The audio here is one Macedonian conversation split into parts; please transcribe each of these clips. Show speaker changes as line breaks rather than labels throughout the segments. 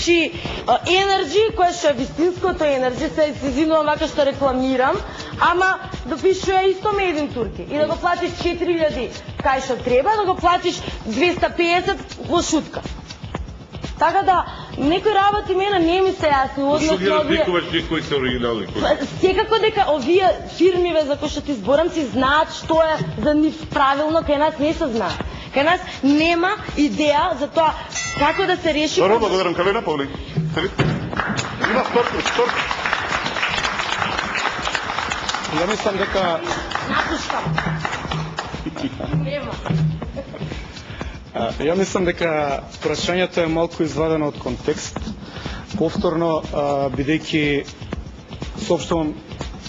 Значи, Energy, кој што е вистинското Energy, се извинувам вака што рекламирам, ама допишува исто Made in Turkey. И да го платиш 4000 кај што треба, да го платиш 250 во шутка. Така да, некои работи мене не ми се јасни, односно
овие... Што ги разликуваш кои се оригинални?
Секако дека овие фирмиве за кои што ти зборам си знаат што е за нив правилно, кај нас не се знае. Кај нас нема идеја за тоа како да се реши...
Добро, благодарам. Калина Павли. Има спорт.
Ја мислам дека...
Напушкам. Нема.
Ја мислам дека прашањето е малку извадено од контекст. Повторно, бидејќи соопштувам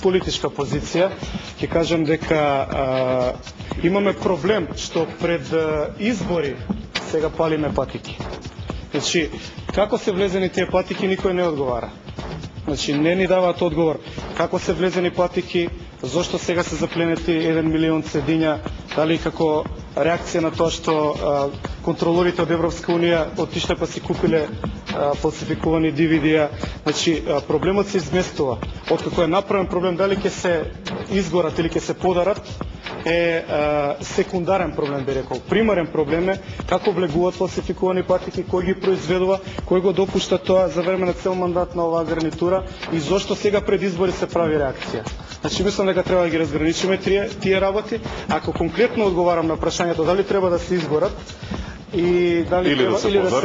политичка позиција, ќе кажам дека имаме проблем што пред избори сега палиме патики. Значи, како се влезени тие патики, никој не одговара. Значи, не ни даваат одговор како се влезени патики, зошто сега се запленети 1 милион цедиња, дали како реакција на тоа што контролорите од Европска Унија отишле па си купиле фалсификувани DVD-а. Значи, проблемот се изместува. Откако е направен проблем, дали ќе се изгорат или ќе се подарат, е секундарен проблем, би рекол. Примарен проблем е како влегуваат фалсификувани патики, кој ги произведува, кој го допушта тоа за време на цел мандат на оваа гарнитура и зошто сега пред избори се прави реакција. Значи, мислам дека треба да ги разграничиме тие работи. Ако конкретно одговарам на прашањето дали треба да се изгорат и дали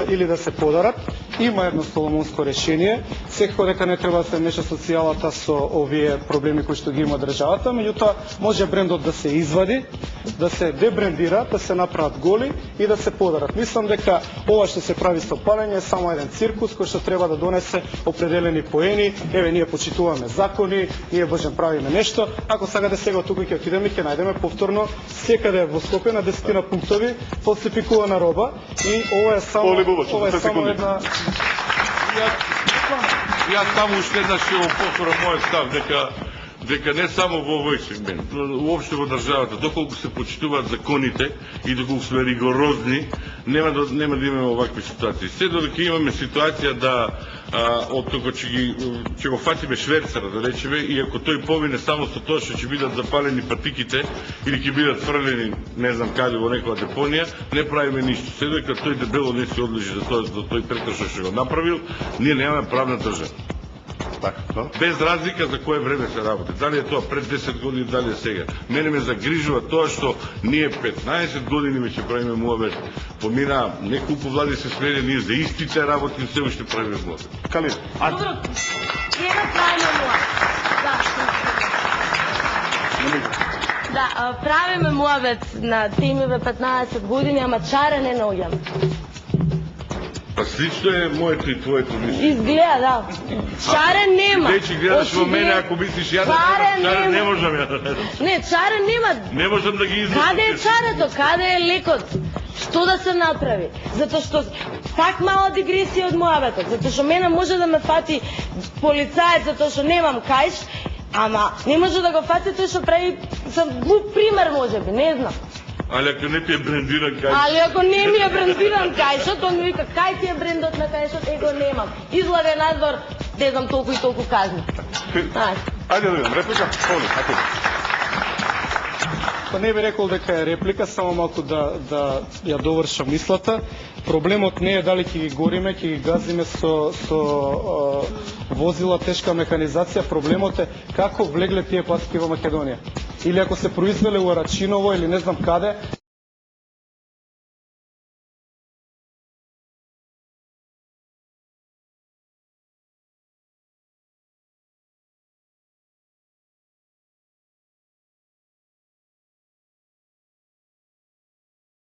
или да се подарат, има едно соломонско решение. Секако дека не треба да се меша социјалата со овие проблеми кои што ги има државата, меѓутоа може брендот да се извади, да се дебрендира, да се направат голи и да се подарат. Мислам дека ова што се прави со палење е само еден циркус кој што треба да донесе определени поени. Еве, ние почитуваме закони, ние божем правиме нешто. Ако сакате сега тука ќе отидеме, ќе најдеме повторно секаде во Скопје на 10 пунктови фалсификувана роба и ова е само една...
Јас само уште еднаш ќе го повторам мојот став, дека не само во овој сегмент, уопште во државата, доколку се почитуваат законите и доколку сме ригорозни, нема да имаме овакви ситуации. Се додека имаме ситуација да оттука ќе го фатиме шверцера, да речеме, и ако тој повине само со тоа што ќе бидат запалени патиките или ќе бидат фрлени не знам каде во некоја депонија, не правиме ништо. Се додека тој дебело не се одлежи за тој прекршок што го направил, ние немаме правна држава. Без разлика за кое време се работи. Дали е тоа пред 10 години, дали е сега. Мене ме загрижува тоа што ние 15 години веќе правиме муабет. Помина неколку влади се смени, ние за истите работи се уште правиме муабет.
Калин.
Добро, нема правиме муабет. Да, правиме муабет на тимиве 15 години, ама чара не наоѓаме.
Па слично е моето и твоето мислење.
Изгледа, да. Шарен нема.
Веќе гледаш во мене, ако мислиш ја да шарен не можам ја да.
Не, шарен нема.
Не можам да ги излучам.
Каде е чарето? Каде е лекот? Што да се направи? Затоа што пак мала дигресија од муабетот, затоа што мене може да ме фати полицаец затоа што немам кајш, ама не може да го фати тој што прави сам глуп пример можеби, не знам.
Али ако не ти е брендиран кајшот?
Али ако не ми е брендиран кајшот, он ми вика, кај ти е брендот на кајшот, го немам. Излага надвор, не знам толку и толку казни.
Ајде да видам, реплика?
Па не би рекол дека е реплика, само малку да ја довршам мислата. Проблемот не е дали ќе ги гориме, ќе ги газиме со возила тешка механизација, проблемот е како влегле тие патики во Македонија. Или ако се произвеле у Арачиново или не знам каде,